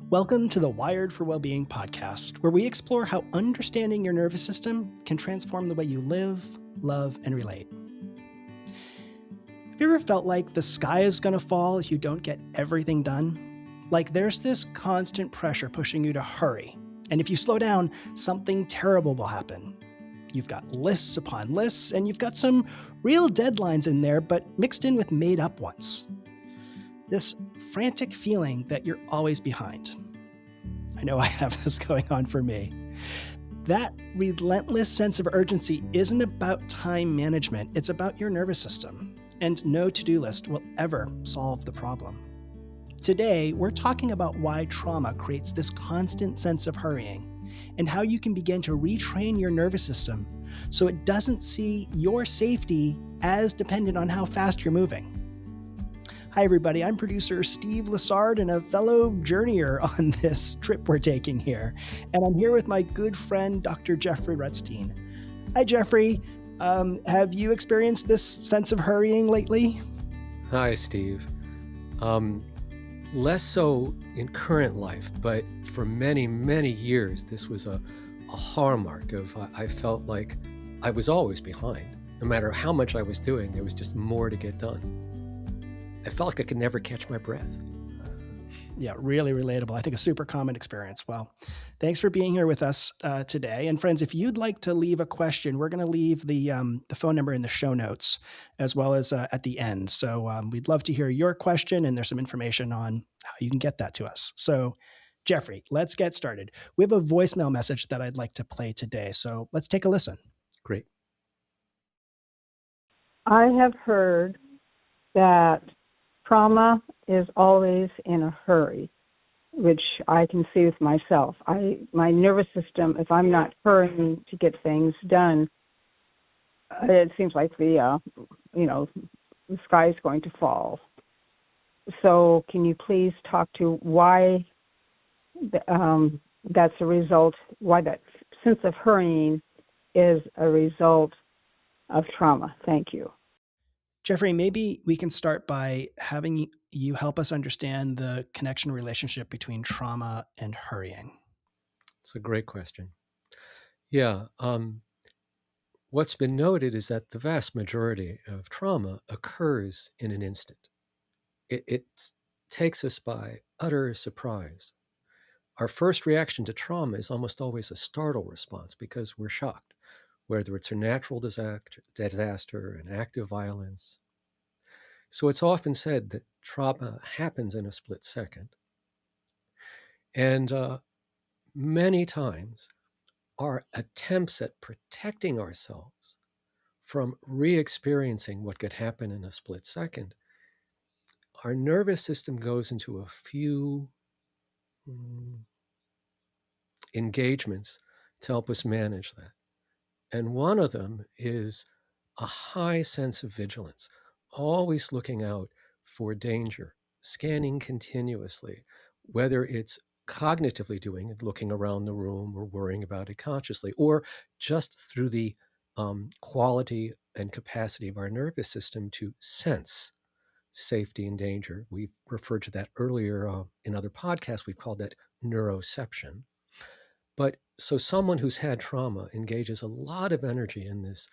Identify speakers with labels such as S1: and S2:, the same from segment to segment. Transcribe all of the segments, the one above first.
S1: Welcome to the Wired for Wellbeing podcast, where we explore how understanding your nervous system can transform the way you live, love, and relate. Have you ever felt like the sky is going to fall if you don't get everything done? Like there's this constant pressure pushing you to hurry, and if you slow down, something terrible will happen. You've got lists upon lists, and you've got some real deadlines in there, but mixed in with made-up ones. This frantic feeling that you're always behind. I know I have this going on for me. That relentless sense of urgency isn't about time management, it's about your nervous system. And no to-do list will ever solve the problem. Today, we're talking about why trauma creates this constant sense of hurrying and how you can begin to retrain your nervous system so it doesn't see your safety as dependent on how fast you're moving. Hi, everybody. I'm producer Steve Lessard and a fellow journeyer on this trip we're taking here. And I'm here with my good friend, Dr. Jeffrey Rutstein. Hi, Jeffrey. Have you experienced this sense of hurrying lately?
S2: Hi, Steve. Less so in current life, but for many, many years, this was a hallmark of I felt like I was always behind. No matter how much I was doing, there was just more to get done. I felt like I could never catch my breath.
S1: Yeah, really relatable. I think a super common experience. Well, thanks for being here with us today. And friends, if you'd like to leave a question, we're going to leave the phone number in the show notes as well as at the end. So we'd love to hear your question, and there's some information on how you can get that to us. So Jeffrey, let's get started. We have a voicemail message that I'd like to play today. So let's take a listen.
S2: Great.
S3: I have heard that trauma is always in a hurry, which I can see with myself. My nervous system, if I'm not hurrying to get things done, it seems like the sky is going to fall. So can you please talk to why that's a result, why that sense of hurrying is a result of trauma? Thank you.
S1: Jeffrey, maybe we can start by having you help us understand the connection relationship between trauma and hurrying.
S2: It's a great question. Yeah. What's been noted is that the vast majority of trauma occurs in an instant. It takes us by utter surprise. Our first reaction to trauma is almost always a startle response because we're shocked, whether it's a natural disaster, an act of violence. So it's often said that trauma happens in a split second. And many times, our attempts at protecting ourselves from re-experiencing what could happen in a split second, our nervous system goes into a few engagements to help us manage that. And one of them is a high sense of vigilance, always looking out for danger, scanning continuously, whether it's cognitively doing it, looking around the room or worrying about it consciously, or just through the quality and capacity of our nervous system to sense safety and danger. We've referred to that earlier in other podcasts. We've called that neuroception. But so someone who's had trauma engages a lot of energy in this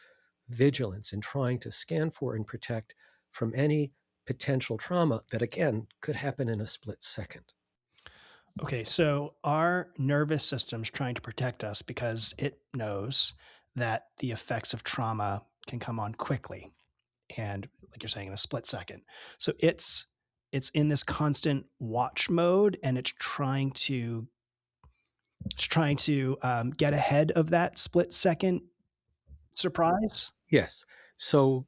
S2: vigilance in trying to scan for and protect from any potential trauma that, again, could happen in a split second.
S1: Okay, so our nervous system's trying to protect us because it knows that the effects of trauma can come on quickly and, like you're saying, in a split second. So it's in this constant watch mode, and it's trying to get ahead of that split second surprise.
S2: Yes. So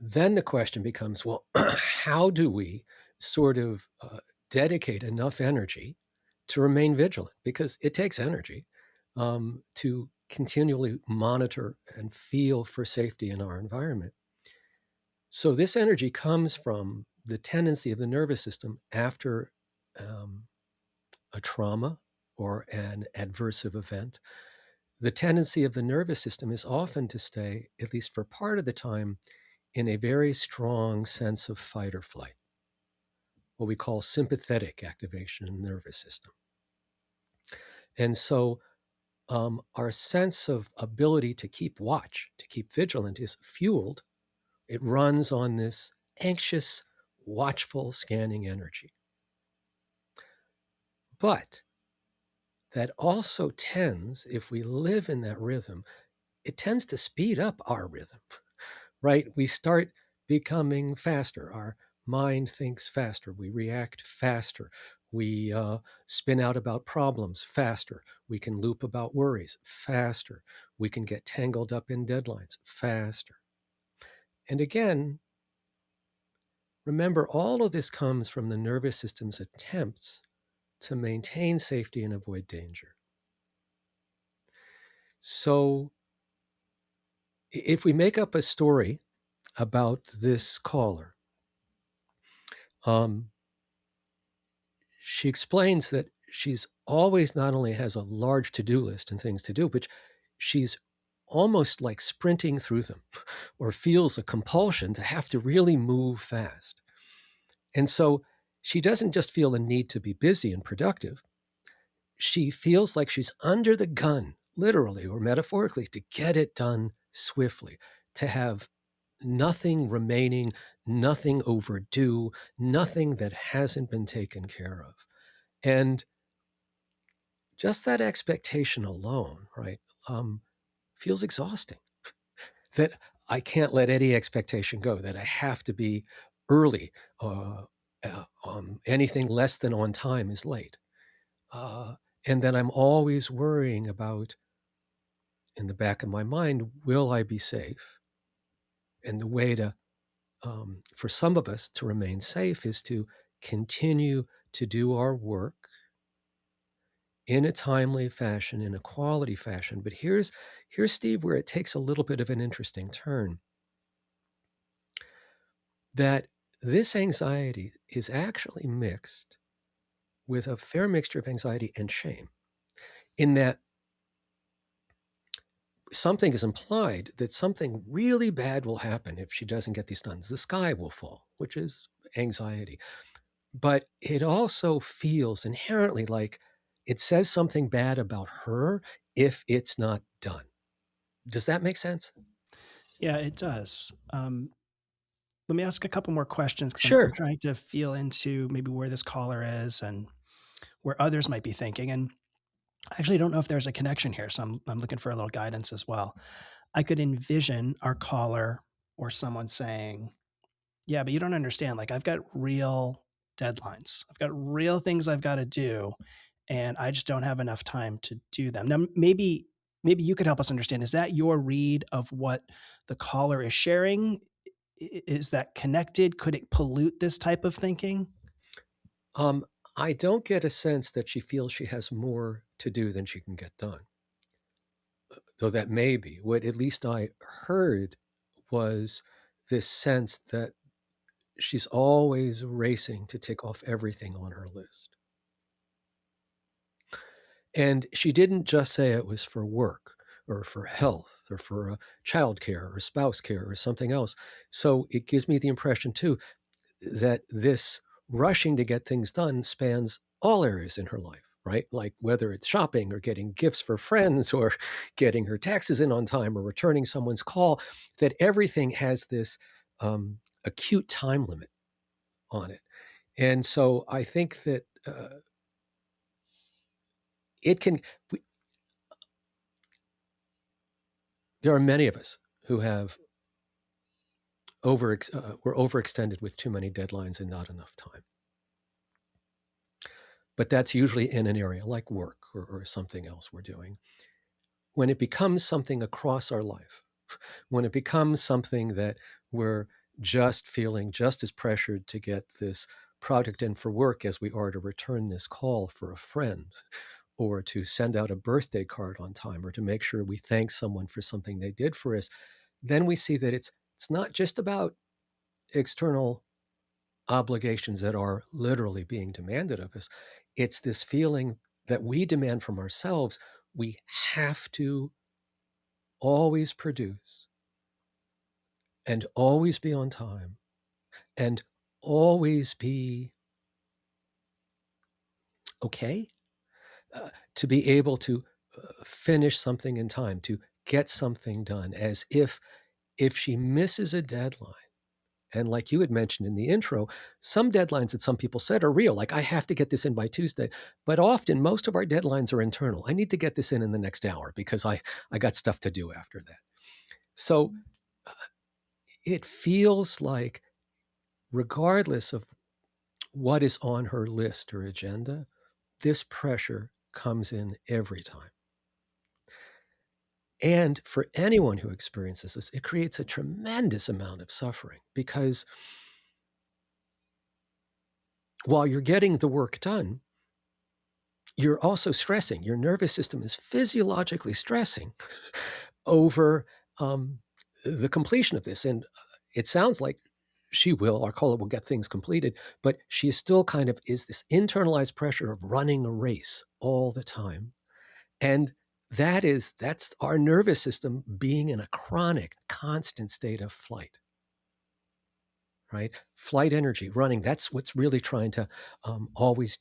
S2: then the question becomes, well, how do we sort of dedicate enough energy to remain vigilant? Because it takes energy to continually monitor and feel for safety in our environment. So this energy comes from the tendency of the nervous system after a trauma or an adversive event. The tendency of the nervous system is often to stay, at least for part of the time, in a very strong sense of fight or flight. what we call sympathetic activation in the nervous system. And so our sense of ability to keep watch, to keep vigilant, is fueled. It runs on this anxious, watchful, scanning energy. But that also tends, if we live in that rhythm, it tends to speed up our rhythm, right? We start becoming faster. Our mind thinks faster. We react faster. We spin out about problems faster. We can loop about worries faster. We can get tangled up in deadlines faster. And again, remember, all of this comes from the nervous system's attempts to maintain safety and avoid danger. So if we make up a story about this caller, she explains that she's always not only has a large to-do list and things to do, but she's almost like sprinting through them, or feels a compulsion to have to really move fast. And so she doesn't just feel the need to be busy and productive. She feels like she's under the gun, literally or metaphorically, to get it done swiftly, to have nothing remaining, nothing overdue, nothing that hasn't been taken care of. And just that expectation alone, right, feels exhausting. That I can't let any expectation go, that I have to be early. Anything less than on time is late. And then I'm always worrying about, in the back of my mind, will I be safe? And the way to, for some of us to remain safe is to continue to do our work in a timely fashion, in a quality fashion. But here's Steve, where it takes a little bit of an interesting turn. That this anxiety is actually mixed with a fair mixture of anxiety and shame, in that something is implied that something really bad will happen if she doesn't get these done. The sky will fall, which is anxiety. But it also feels inherently like it says something bad about her if it's not done. Does that make sense?
S1: Yeah, it does. Let me ask a couple more questions, because
S2: Sure.
S1: I'm trying to feel into maybe where this caller is and where others might be thinking. And I actually don't know if there's a connection here, so I'm looking for a little guidance as well. I could envision our caller or someone saying, yeah, but you don't understand. Like, I've got real deadlines. I've got real things I've got to do, and I just don't have enough time to do them. Now, maybe you could help us understand. Is that your read of what the caller is sharing? Is that connected? Could it pollute this type of thinking?
S2: I don't get a sense that she feels she has more to do than she can get done. Though that may be. What at least I heard was this sense that she's always racing to tick off everything on her list. And she didn't just say it was for work or for health or for childcare or spouse care or something else. So it gives me the impression too that this rushing to get things done spans all areas in her life, right? Like whether it's shopping or getting gifts for friends or getting her taxes in on time or returning someone's call, that everything has this acute time limit on it. And so I think that it can, there are many of us who have were overextended with too many deadlines and not enough time. But that's usually in an area like work or something else we're doing. When it becomes something across our life, when it becomes something that we're just feeling just as pressured to get this product in for work as we are to return this call for a friend, or to send out a birthday card on time, or to make sure we thank someone for something they did for us, then we see that it's not just about external obligations that are literally being demanded of us. It's this feeling that we demand from ourselves. We have to always produce and always be on time and always be okay, to be able to finish something in time, to get something done, as if she misses a deadline, and like you had mentioned in the intro, some deadlines that some people said are real, like I have to get this in by Tuesday, but often most of our deadlines are internal. I need to get this in the next hour because I got stuff to do after that. So it feels like, regardless of what is on her list or agenda, this pressure comes in every time. And for anyone who experiences this, it creates a tremendous amount of suffering, because while you're getting the work done, you're also stressing. Your nervous system is physiologically stressing over the completion of this. And it sounds like she will, our caller will get things completed, but she still kind of is this internalized pressure of running a race all the time. And that's our nervous system being in a chronic, constant state of flight, right? Flight energy, running, that's what's really trying to always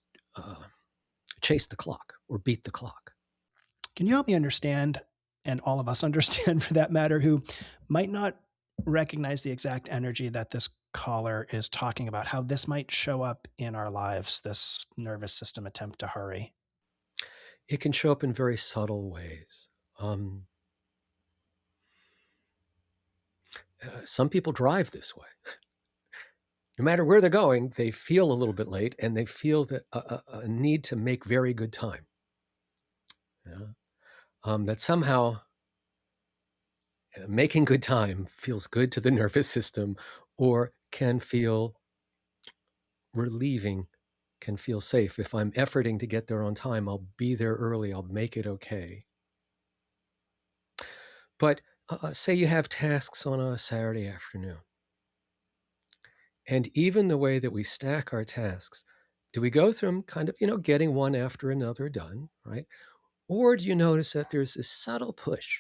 S2: chase the clock or beat the clock.
S1: Can you help me understand, and all of us understand for that matter, who might not recognize the exact energy that this caller is talking about, how this might show up in our lives, this nervous system attempt to hurry?
S2: It can show up in very subtle ways. Some people drive this way. No matter where they're going, they feel a little bit late, and they feel that a need to make very good time. Yeah. That somehow making good time feels good to the nervous system, or can feel relieving, can feel safe. If I'm efforting to get there on time, I'll be there early, I'll make it okay. But say you have tasks on a Saturday afternoon. And even the way that we stack our tasks, do we go through them kind of, getting one after another done, right? Or do you notice that there's this subtle push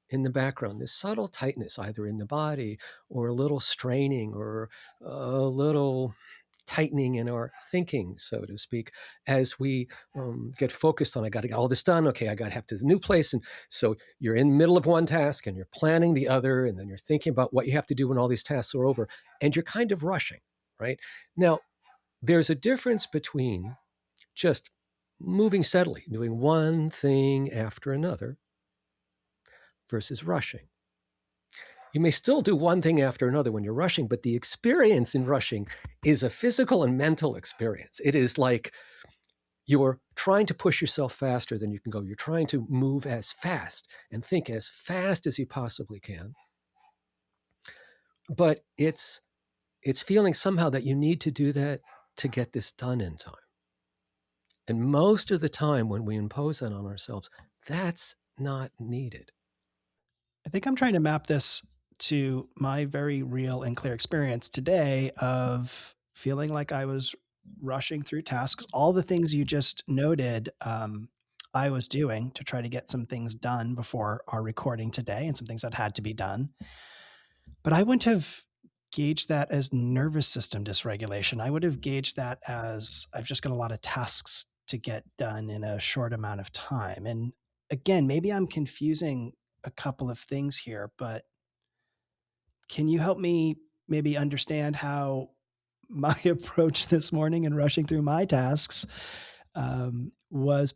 S2: in the background, this subtle tightness, either in the body or a little straining or a little tightening in our thinking, so to speak, as we get focused on, I got to get all this done. Okay, I got to have to the new place. And so you're in the middle of one task and you're planning the other, and then you're thinking about what you have to do when all these tasks are over, and you're kind of rushing, right? Now, there's a difference between just moving steadily, doing one thing after another, versus rushing. You may still do one thing after another when you're rushing, but the experience in rushing is a physical and mental experience. It is like you're trying to push yourself faster than you can go. You're trying to move as fast and think as fast as you possibly can. But it's feeling somehow that you need to do that to get this done in time. And most of the time when we impose that on ourselves, that's not needed.
S1: I think I'm trying to map this to my very real and clear experience today of feeling like I was rushing through tasks. All the things you just noted, I was doing to try to get some things done before our recording today, and some things that had to be done. But I wouldn't have gauged that as nervous system dysregulation. I would have gauged that as I've just got a lot of tasks to get done in a short amount of time. And again, maybe I'm confusing a couple of things here, but can you help me maybe understand how my approach this morning in rushing through my tasks was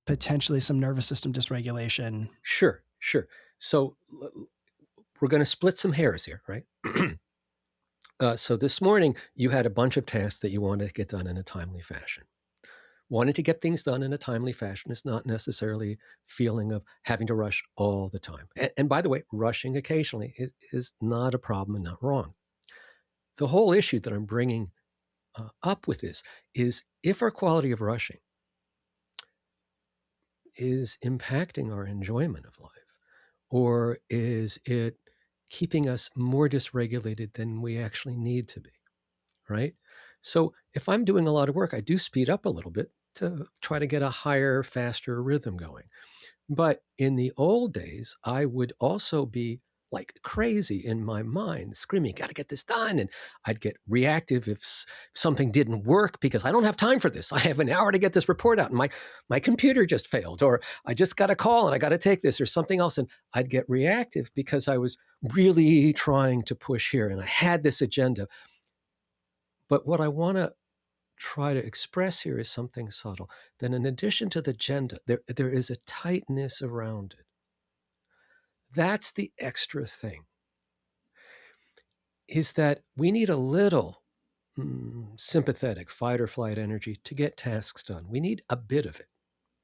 S1: potentially some nervous system dysregulation?
S2: Sure. So we're going to split some hairs here, right? So this morning, you had a bunch of tasks that you wanted to get done in a timely fashion. Wanting to get things done in a timely fashion is not necessarily feeling of having to rush all the time. And by the way, rushing occasionally is not a problem and not wrong. The whole issue that I'm bringing up with this is, if our quality of rushing is impacting our enjoyment of life, or is it keeping us more dysregulated than we actually need to be, right? So if I'm doing a lot of work, I do speed up a little bit to try to get a higher, faster rhythm going. But in the old days, I would also be like crazy in my mind, screaming, got to get this done. And I'd get reactive if something didn't work because I don't have time for this. I have an hour to get this report out and my computer just failed, or I just got a call and I got to take this or something else. And I'd get reactive because I was really trying to push here and I had this agenda. But what I want to try to express here is something subtle. Then in addition to the agenda, there is a tightness around it. That's the extra thing, is that we need a little sympathetic fight or flight energy to get tasks done. We need a bit of it,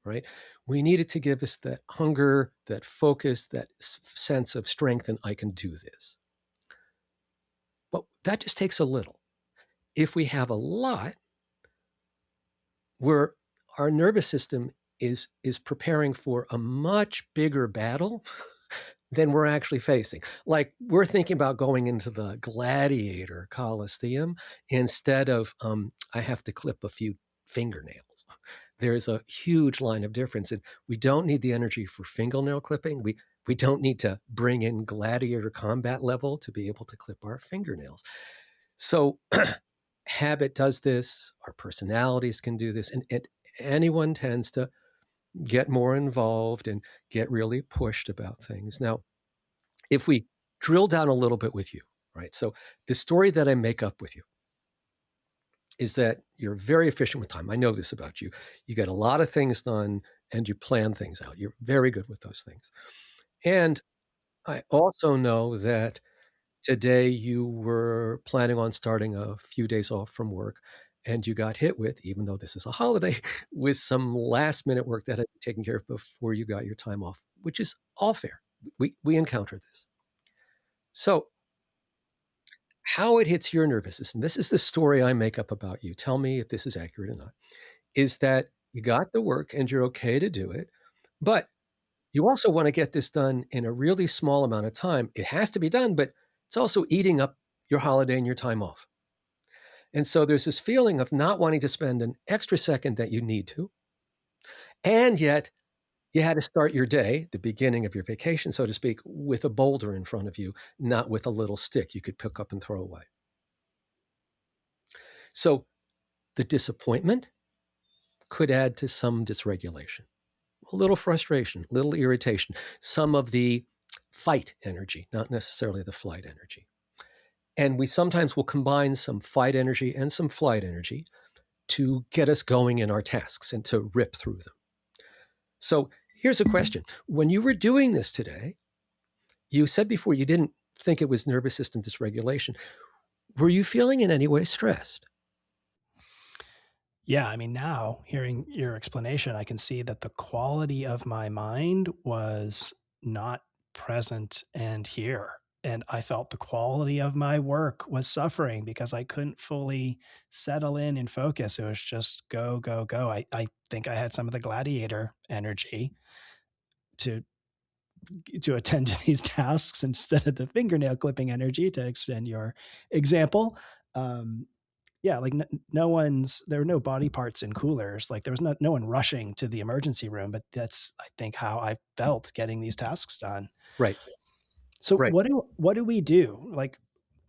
S2: right? We need it to give us that hunger, that focus, that sense of strength, and I can do this. But that just takes a little. If we have a lot, where our nervous system is preparing for a much bigger battle than we're actually facing. Like we're thinking about going into the gladiator coliseum instead of I have to clip a few fingernails. There's a huge line of difference, and we don't need the energy for fingernail clipping. We don't need to bring in gladiator combat level to be able to clip our fingernails. So habit does this, our personalities can do this, and anyone tends to get more involved and get really pushed about things. Now, if we drill down a little bit with you, right? So the story that I make up with you is that you're very efficient with time. I know this about you. You get a lot of things done and you plan things out. You're very good with those things. And I also know that today you were planning on starting a few days off from work and you got hit with, even though this is a holiday, with some last minute work that had to be taken care of before you got your time off, which is all fair. We encounter this. So how it hits your nervous system, this is the story I make up about you. Tell me if this is accurate or not, is that you got the work and you're okay to do it, but you also want to get this done in a really small amount of time. It has to be done, but it's also eating up your holiday and your time off. And so there's this feeling of not wanting to spend an extra second that you need to. And yet you had to start your day, the beginning of your vacation, so to speak, with a boulder in front of you, not with a little stick you could pick up and throw away. So the disappointment could add to some dysregulation, a little frustration, a little irritation, some of the fight energy, not necessarily the flight energy. And we sometimes will combine some fight energy and some flight energy to get us going in our tasks and to rip through them. So here's a question. When you were doing this today, you said before you didn't think it was nervous system dysregulation. Were you feeling in any way stressed?
S1: Yeah, I mean, now hearing your explanation, I can see that the quality of my mind was not present and here. And I felt the quality of my work was suffering because I couldn't fully settle in and focus. It was just go, go, go. I think I had some of the gladiator energy to attend to these tasks instead of the fingernail clipping energy, to extend your example. Yeah, like there were no body parts in coolers. Like there was no one rushing to the emergency room, but that's, I think, how I felt getting these tasks done.
S2: Right.
S1: So
S2: right.
S1: what do we do? Like,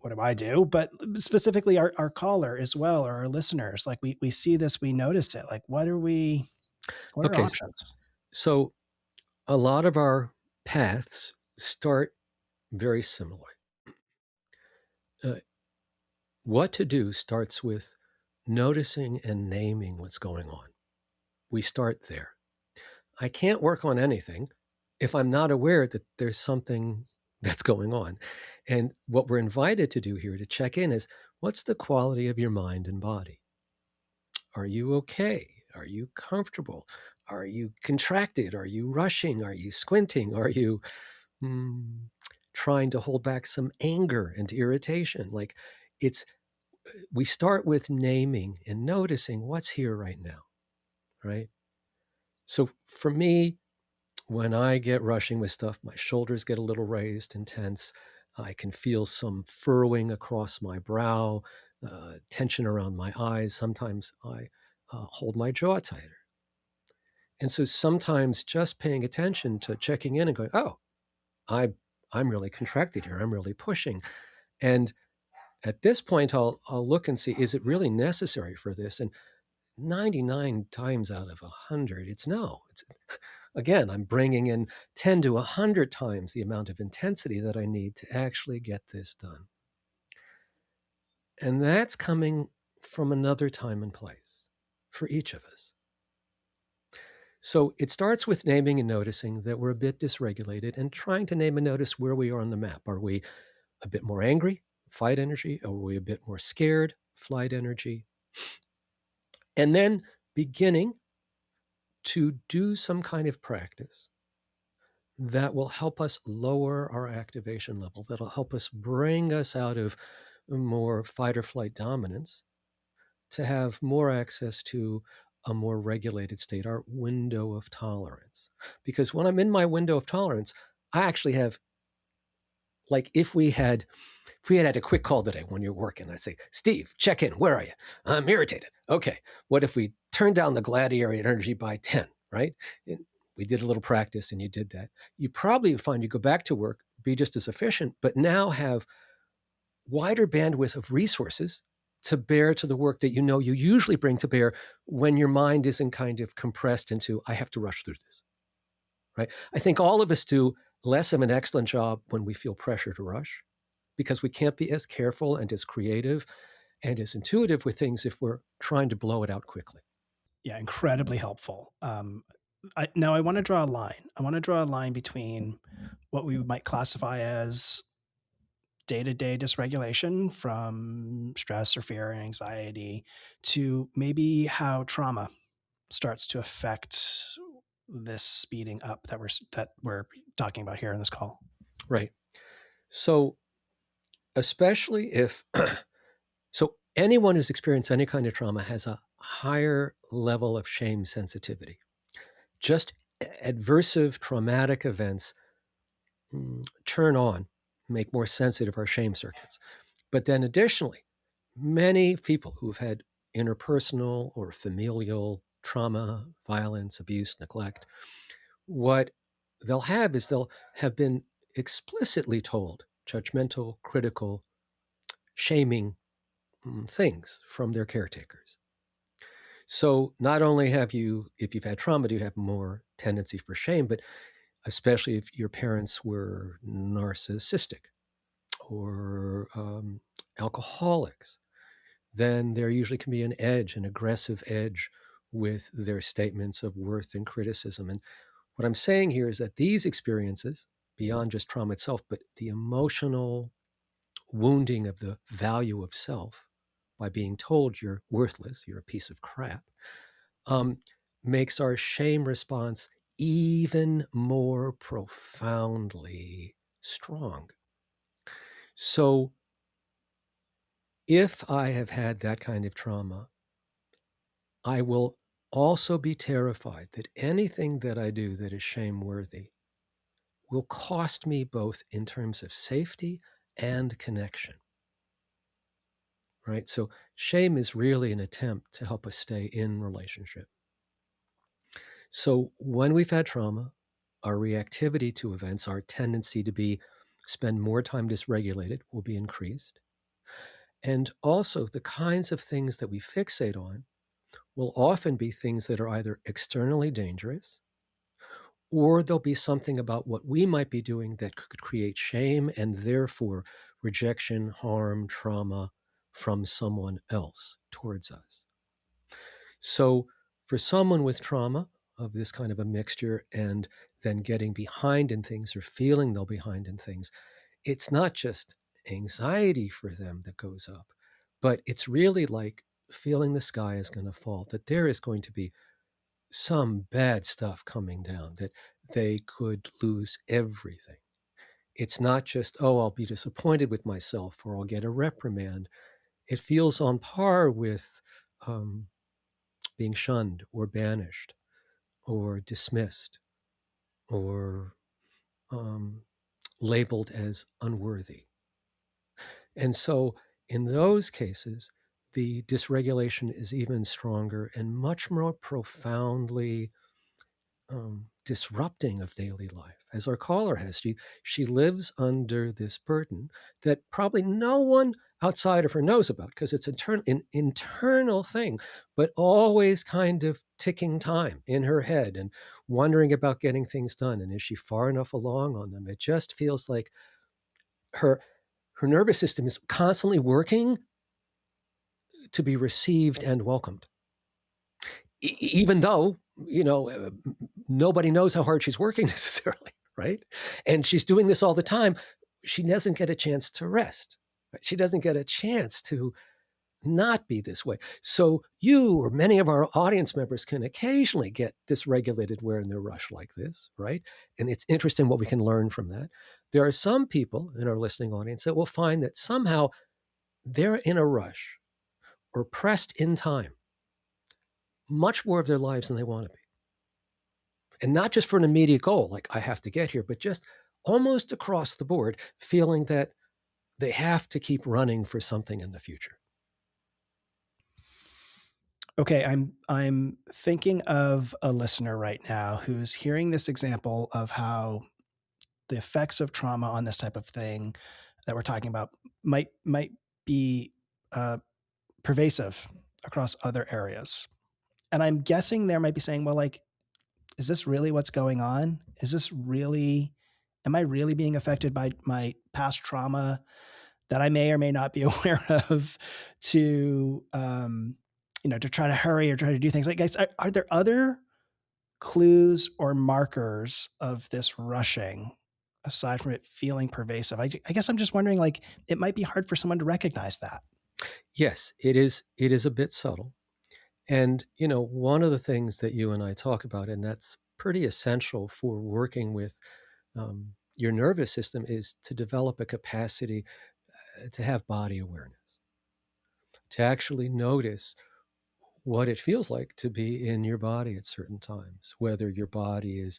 S1: what do I do? But specifically our caller as well, or our listeners, like we see this, we notice it. Like, what are our options?
S2: So a lot of our paths start very similar. What to do starts with noticing and naming what's going on. We start there. I can't work on anything if I'm not aware that there's something that's going on. And what we're invited to do here to check in is, what's the quality of your mind and body? Are you okay? Are you comfortable? Are you contracted? Are you rushing? Are you squinting? Are you trying to hold back some anger and irritation? Like we start with naming and noticing what's here right now, right? So for me, when I get rushing with stuff, my shoulders get a little raised and tense. I can feel some furrowing across my brow, tension around my eyes. Sometimes I hold my jaw tighter. And so sometimes just paying attention to checking in and going, oh, I'm really contracted here. I'm really pushing. And at this point, I'll look and see, is it really necessary for this? And 99 times out of 100, it's no. It's, again, I'm bringing in 10 to 100 times the amount of intensity that I need to actually get this done. And that's coming from another time and place for each of us. So it starts with naming and noticing that we're a bit dysregulated and trying to name and notice where we are on the map. Are we a bit more angry, fight energy? Are we a bit more scared, flight energy? And then beginning to do some kind of practice that will help us lower our activation level, that'll help us bring us out of more fight or flight dominance to have more access to a more regulated state, our window of tolerance. Because when I'm in my window of tolerance, I actually have, like if we had a quick call today when you're working, I say, Steve, check in, where are you? I'm irritated. Okay, what if we turn down the gladiator energy by 10, right? And we did a little practice and you did that. You probably find you go back to work, be just as efficient, but now have wider bandwidth of resources to bear to the work that you know you usually bring to bear when your mind isn't kind of compressed into, I have to rush through this, right? I think all of us do less of an excellent job when we feel pressure to rush because we can't be as careful and as creative and as intuitive with things if we're trying to blow it out quickly.
S1: Yeah, incredibly helpful. Now I want to draw a line. I want to draw a line between what we might classify as day-to-day dysregulation from stress or fear and anxiety to maybe how trauma starts to affect this speeding up that we're talking about here in this call.
S2: Right. So especially if so anyone who's experienced any kind of trauma has a higher level of shame sensitivity. Just adversive traumatic events turn on, make more sensitive our shame circuits. But then additionally, many people who've had interpersonal or familial trauma, violence, abuse, neglect, what they'll have is they'll have been explicitly told judgmental, critical, shaming things from their caretakers. So not only have you, if you've had trauma, do you have more tendency for shame, but especially if your parents were narcissistic or alcoholics, then there usually can be an edge, an aggressive edge with their statements of worth and criticism. And what I'm saying here is that these experiences, beyond just trauma itself, but the emotional wounding of the value of self by being told you're worthless, you're a piece of crap, makes our shame response even more profoundly strong. So if I have had that kind of trauma, I will also be terrified that anything that I do that is shameworthy will cost me both in terms of safety and connection. Right? So shame is really an attempt to help us stay in relationship. So when we've had trauma, our reactivity to events, our tendency to spend more time dysregulated will be increased. And also the kinds of things that we fixate on will often be things that are either externally dangerous or there'll be something about what we might be doing that could create shame and therefore rejection, harm, trauma from someone else towards us. So for someone with trauma of this kind of a mixture and then getting behind in things or feeling they're behind in things, it's not just anxiety for them that goes up, but it's really like feeling the sky is going to fall, that there is going to be some bad stuff coming down, that they could lose everything. It's not just, oh, I'll be disappointed with myself or I'll get a reprimand. It feels on par with being shunned or banished or dismissed or labeled as unworthy. And so in those cases, the dysregulation is even stronger and much more profoundly disrupting of daily life, as our caller has. She lives under this burden that probably no one outside of her knows about, because it's an internal thing, but always kind of ticking time in her head and wondering about getting things done. And is she far enough along on them? It just feels like her nervous system is constantly working to be received and welcomed, even though, nobody knows how hard she's working necessarily, right? And she's doing this all the time. She doesn't get a chance to rest. Right? She doesn't get a chance to not be this way. So you or many of our audience members can occasionally get dysregulated where in their rush like this, right? And it's interesting what we can learn from that. There are some people in our listening audience that will find that somehow they're in a rush or pressed in time much more of their lives than they want to be. And not just for an immediate goal, like I have to get here, but just almost across the board, feeling that they have to keep running for something in the future.
S1: Okay, I'm thinking of a listener right now who's hearing this example of how the effects of trauma on this type of thing that we're talking about might be pervasive across other areas. And I'm guessing they might be saying, well, like, is this really what's going on? Am I really being affected by my past trauma that I may or may not be aware of to try to hurry or try to do things? Like, guys, are there other clues or markers of this rushing aside from it feeling pervasive? I guess I'm just wondering, like, it might be hard for someone to recognize that.
S2: Yes, it is a bit subtle. And, one of the things that you and I talk about, and that's pretty essential for working with your nervous system, is to develop a capacity to have body awareness, to actually notice what it feels like to be in your body at certain times, whether your body is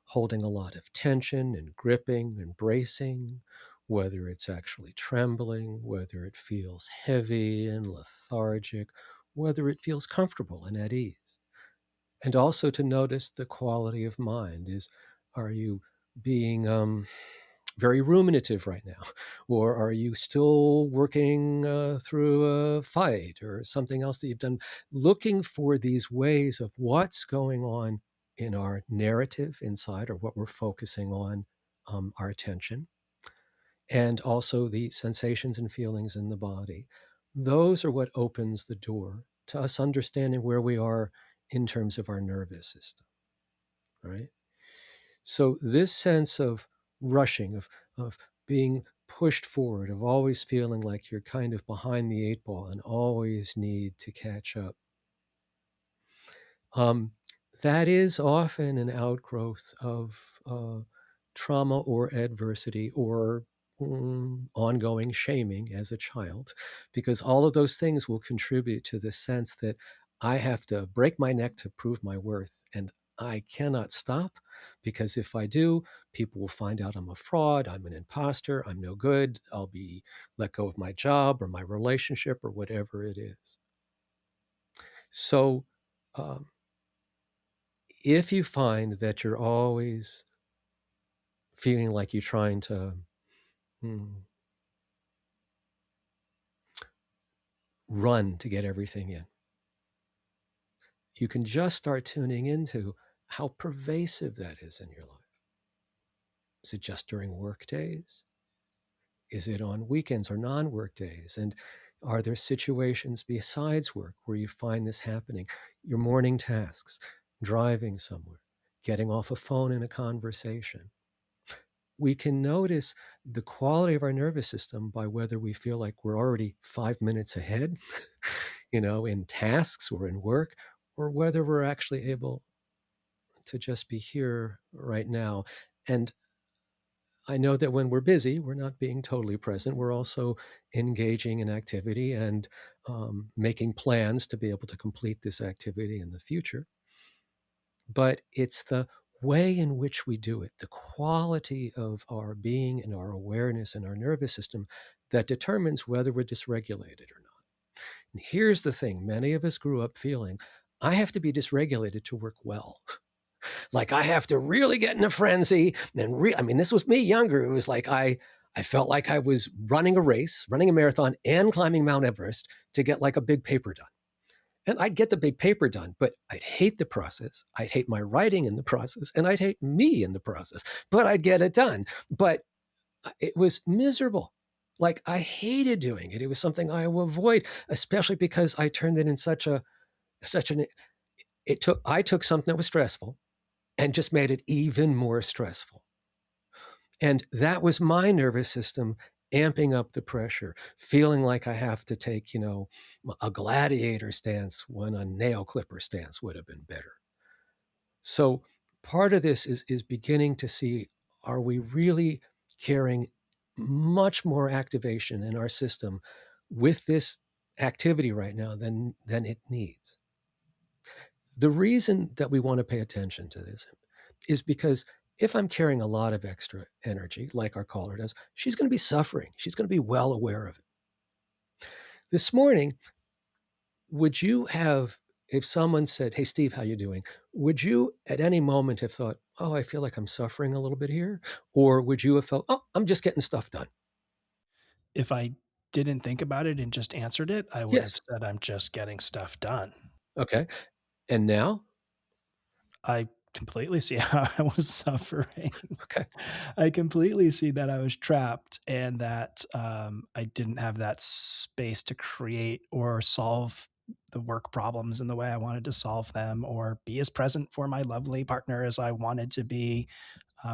S2: holding a lot of tension and gripping and bracing, whether it's actually trembling, whether it feels heavy and lethargic, whether it feels comfortable and at ease. And also to notice the quality of mind. Are you being very ruminative right now? Or are you still working through a fight or something else that you've done? Looking for these ways of what's going on in our narrative inside, or what we're focusing on our attention, and also the sensations and feelings in the body. Those are what opens the door to us understanding where we are in terms of our nervous system, right? So this sense of rushing, of being pushed forward, of always feeling like you're kind of behind the eight ball and always need to catch up, that is often an outgrowth of trauma or adversity or ongoing shaming as a child, because all of those things will contribute to the sense that I have to break my neck to prove my worth, and I cannot stop, because if I do, people will find out I'm a fraud, I'm an imposter, I'm no good, I'll be let go of my job or my relationship or whatever it is. So if you find that you're always feeling like you're trying to run to get everything in, you can just start tuning into how pervasive that is in your life. Is it just during work days? Is it on weekends or non-work days? And are there situations besides work where you find this happening? Your morning tasks, driving somewhere, getting off a phone in a conversation. We can notice the quality of our nervous system by whether we feel like we're already 5 minutes ahead, in tasks or in work, or whether we're actually able to just be here right now. And I know that when we're busy, we're not being totally present. We're also engaging in activity and making plans to be able to complete this activity in the future. But it's the way in which we do it, the quality of our being and our awareness and our nervous system, that determines whether we're dysregulated or not. And here's the thing: many of us grew up feeling, I have to be dysregulated to work well. Like I have to really get in a frenzy. And I mean, this was me younger. It was like I felt like I was running a race, running a marathon and climbing Mount Everest to get like a big paper done. And I'd get the big paper done, but I'd hate the process. I'd hate my writing in the process, and I'd hate me in the process, but I'd get it done. But it was miserable. Like I hated doing it. It was something I would avoid, especially because I turned it in I took something that was stressful and just made it even more stressful. And that was my nervous system amping up the pressure, feeling like I have to take, a gladiator stance when a nail clipper stance would have been better. So part of this is beginning to see, are we really carrying much more activation in our system with this activity right now than it needs? The reason that we want to pay attention to this is because if I'm carrying a lot of extra energy, like our caller does, she's going to be suffering. She's going to be well aware of it. This morning, would you have, if someone said, "Hey, Steve, how you doing?" Would you at any moment have thought, "Oh, I feel like I'm suffering a little bit here"? Or would you have felt, "Oh, I'm just getting stuff done"?
S1: If I didn't think about it and just answered it, I would have said, I'm just getting stuff done.
S2: Okay. And now?
S1: I completely see how I was suffering.
S2: Okay.
S1: I completely see that I was trapped and that I didn't have that space to create or solve the work problems in the way I wanted to solve them, or be as present for my lovely partner as I wanted to be.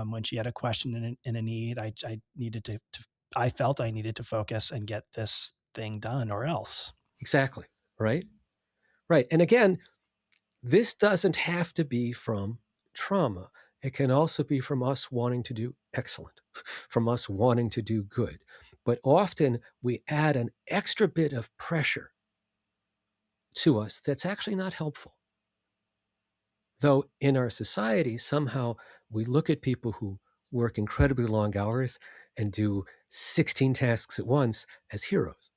S1: When she had a question and a need, I needed to I felt I needed to focus and get this thing done, or else.
S2: Exactly. Right. Right. And again, this doesn't have to be from trauma. It can also be from us wanting to do excellent, from us wanting to do good. But often we add an extra bit of pressure to us that's actually not helpful. Though in our society, somehow we look at people who work incredibly long hours and do 16 tasks at once as heroes.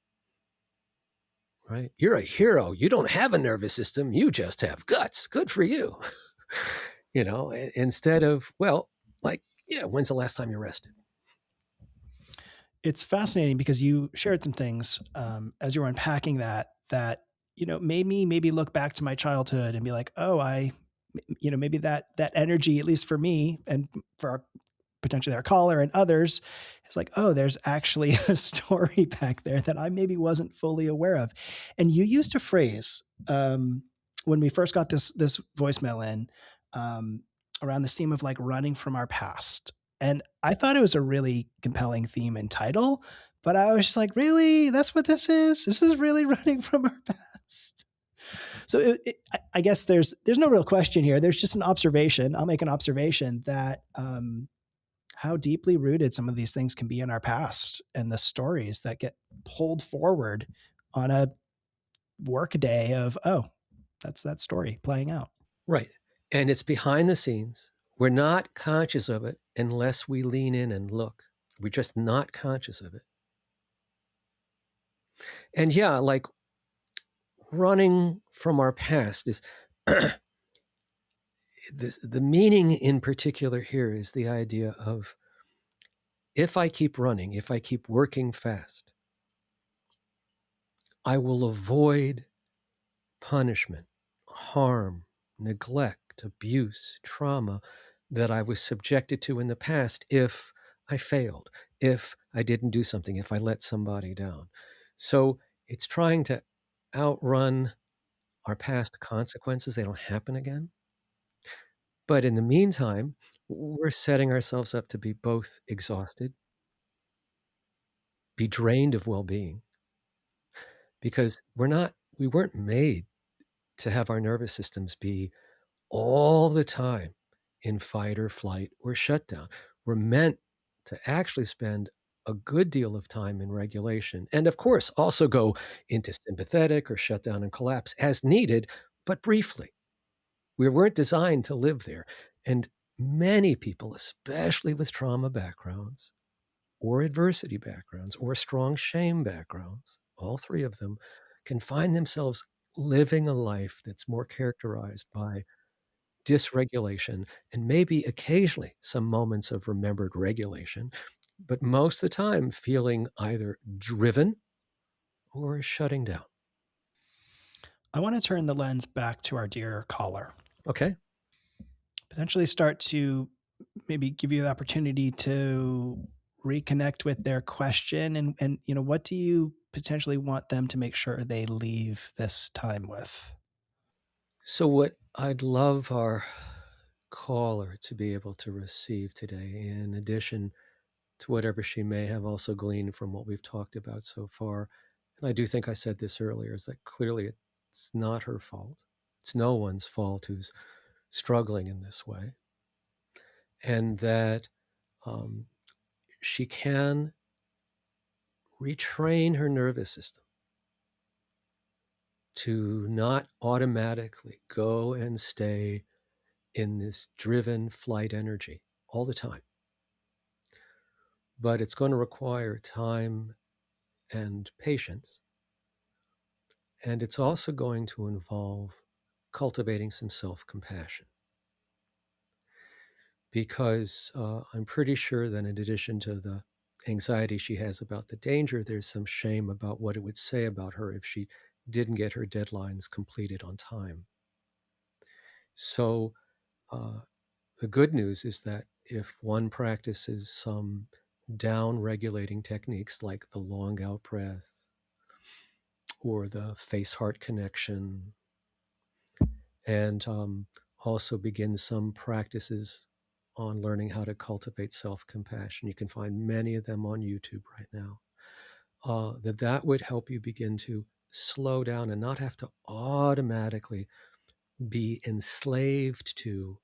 S2: Right? You're a hero. You don't have a nervous system. You just have guts. Good for you. Instead of, when's the last time you rested?
S1: It's fascinating because you shared some things as you were unpacking that made me maybe look back to my childhood and be like, oh, maybe that energy, at least for me and for potentially our caller and others, is like, oh, there's actually a story back there that I maybe wasn't fully aware of. And you used a phrase when we first got this voicemail in around this theme of like running from our past. And I thought it was a really compelling theme and title, but I was just like, really? That's what this is? This is really running from our past. So I guess there's no real question here. There's just an observation. I'll make an observation that how deeply rooted some of these things can be in our past, and the stories that get pulled forward on a work day of, oh, that's that story playing out.
S2: Right. And it's behind the scenes. We're not conscious of it unless we lean in and look. We're just not conscious of it. And yeah, like running from our past is the meaning in particular here is the idea of, if I keep running, if I keep working fast, I will avoid punishment, harm, neglect, abuse, trauma that I was subjected to in the past if I failed, if I didn't do something, if I let somebody down. So it's trying to outrun our past consequences. They don't happen again. But in the meantime, we're setting ourselves up to be both exhausted, be drained of well-being, because we weren't made to have our nervous systems be all the time in fight or flight or shutdown. We're meant to actually spend a good deal of time in regulation, and of course also go into sympathetic or shutdown and collapse as needed, but briefly. We weren't designed to live there. And many people, especially with trauma backgrounds or adversity backgrounds or strong shame backgrounds, all three of them, can find themselves living a life that's more characterized by dysregulation, and maybe occasionally some moments of remembered regulation, but most of the time feeling either driven or shutting down.
S1: I want to turn the lens back to our dear caller.
S2: Okay.
S1: Potentially start to maybe give you the opportunity to reconnect with their question, and what do you potentially want them to make sure they leave this time with?
S2: So what I'd love our caller to be able to receive today, in addition to whatever she may have also gleaned from what we've talked about so far, and I do think I said this earlier, is that clearly it's not her fault. It's no one's fault who's struggling in this way. And that she can retrain her nervous system to not automatically go and stay in this driven flight energy all the time. But it's going to require time and patience. And it's also going to involve cultivating some self-compassion. Because I'm pretty sure that in addition to the anxiety she has about the danger, there's some shame about what it would say about her if she didn't get her deadlines completed on time. So the good news is that if one practices some down regulating techniques like the long out breath or the face heart connection, and also begins some practices on learning how to cultivate self-compassion. You can find many of them on YouTube right now. That would help you begin to slow down and not have to automatically be enslaved to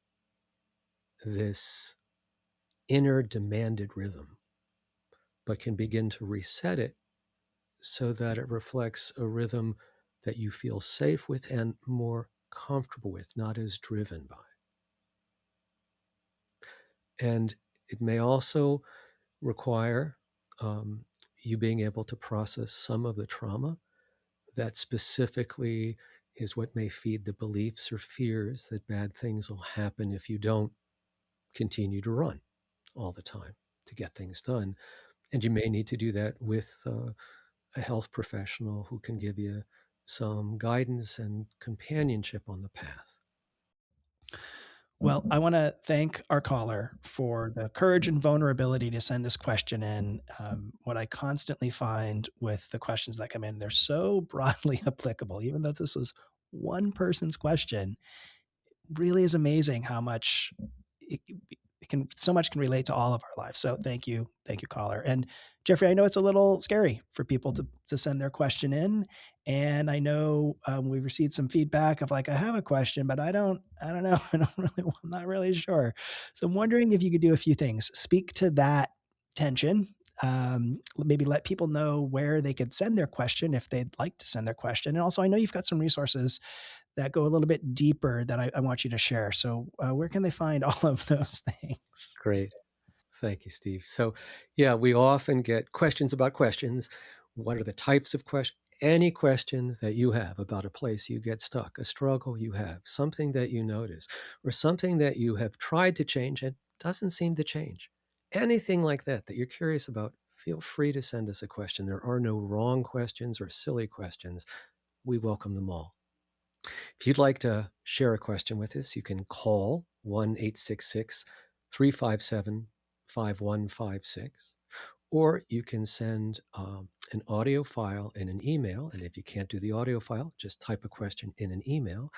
S2: this inner demanded rhythm, but can begin to reset it so that it reflects a rhythm that you feel safe with and more comfortable with, not as driven by. And it may also require you being able to process some of the trauma that specifically is what may feed the beliefs or fears that bad things will happen if you don't continue to run all the time to get things done. And you may need to do that with a health professional who can give you some guidance and companionship on the path.
S1: Well, I want to thank our caller for the courage and vulnerability to send this question in. What I constantly find with the questions that come in, they're so broadly applicable, even though this was one person's question. Really is amazing how much so much can relate to all of our lives. So thank you, caller. And Jeffrey, I know it's a little scary for people to send their question in, and I know we've received some feedback of like, I have a question, but I don't know, I'm not really sure. So I'm wondering if you could do a few things, speak to that tension. Maybe let people know where they could send their question if they'd like to send their question. And also, I know you've got some resources that go a little bit deeper that I want you to share. So where can they find all of those things?
S2: Great. Thank you, Steve. So yeah, we often get questions about questions. What are the types of questions? Any question that you have about a place you get stuck, a struggle you have, something that you notice, or something that you have tried to change and doesn't seem to change. Anything like that that you're curious about, feel free to send us a question. There are no wrong questions or silly questions. We welcome them all. If you'd like to share a question with us, you can call 1-866-357-5156, or you can send an audio file in an email. And if you can't do the audio file, just type a question in an email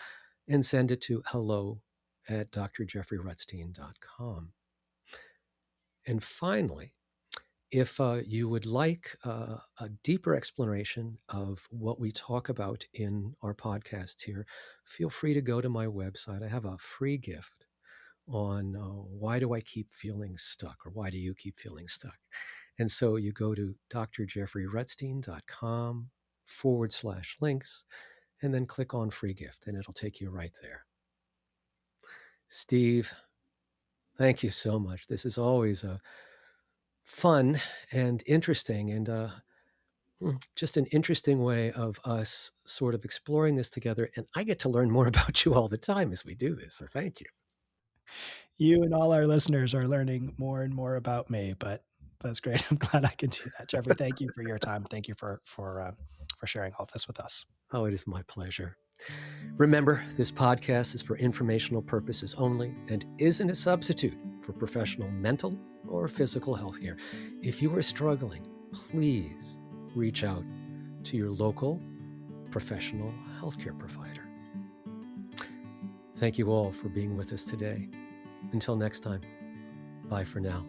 S2: and send it to hello@drjeffreyrutstein.com. And finally, if you would like a deeper explanation of what we talk about in our podcast here, feel free to go to my website. I have a free gift on why do I keep feeling stuck, or why do you keep feeling stuck? And so you go to drjeffreyrutstein.com/links and then click on free gift, and it'll take you right there. Steve, thank you so much. This is always a fun and interesting and just an interesting way of us sort of exploring this together. And I get to learn more about you all the time as we do this. So thank you.
S1: You and all our listeners are learning more and more about me, but that's great. I'm glad I can do that. Jeffrey, thank you for your time. Thank you for sharing all of this with us.
S2: Oh, it is my pleasure. Remember, this podcast is for informational purposes only and isn't a substitute for professional mental or physical health care. If you are struggling, please reach out to your local professional healthcare provider. Thank you all for being with us today. Until next time, bye for now.